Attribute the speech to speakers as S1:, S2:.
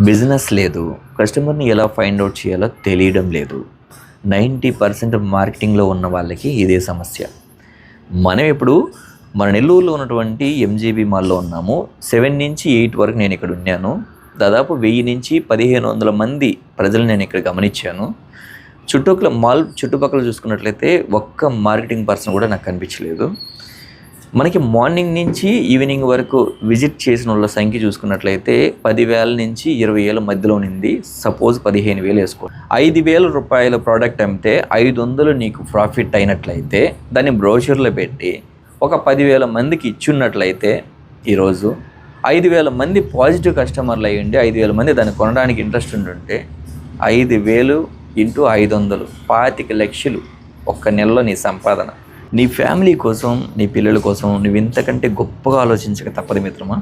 S1: Business లేదు, కస్టమర్ని ఎలా ఫైండ్ అవుట్ చేయాలో తెలియడం లేదు. 90% మార్కెటింగ్లో ఉన్న వాళ్ళకి ఇదే సమస్య. మనం ఇప్పుడు మన నెల్లూరులో ఉన్నటువంటి ఎంజీబీ మాల్లో ఉన్నాము. 7 నుంచి 8 వరకు నేను ఇక్కడ ఉన్నాను. దాదాపు 1000 నుంచి 1500 మంది ప్రజలు నేను ఇక్కడ గమనించాను. చుట్టుపక్కల చూసుకున్నట్లయితే ఒక్క మార్కెటింగ్ పర్సన్ కూడా నాకు కనిపించలేదు. మనకి మార్నింగ్ నుంచి ఈవినింగ్ వరకు విజిట్ చేసిన వాళ్ళ సంఖ్య చూసుకున్నట్లయితే 10,000 నుంచి 20,000 మధ్యలో ఉంది. సపోజ్ 15,000 వేసుకో. 5,000 రూపాయల ప్రోడక్ట్ అమ్మితే 500 నీకు ప్రాఫిట్ అయినట్లయితే దాన్ని బ్రోషర్లో పెట్టి ఒక 10,000 మందికి ఇచ్చున్నట్లయితే ఈరోజు 5,000 మంది పాజిటివ్ కస్టమర్లు అయ్యండి. 5,000 మంది దాన్ని కొనడానికి ఇంట్రెస్ట్ ఉంటుంటే 5,000 ఇంటూ 500 25 లక్షలు ఒక్క నెలలో నీ సంపాదన. నీ ఫ్యామిలీ కోసం, నీ పిల్లల కోసం నువ్వు ఇంతకంటే గొప్పగా ఆలోచించక తప్పదు మిత్రమా.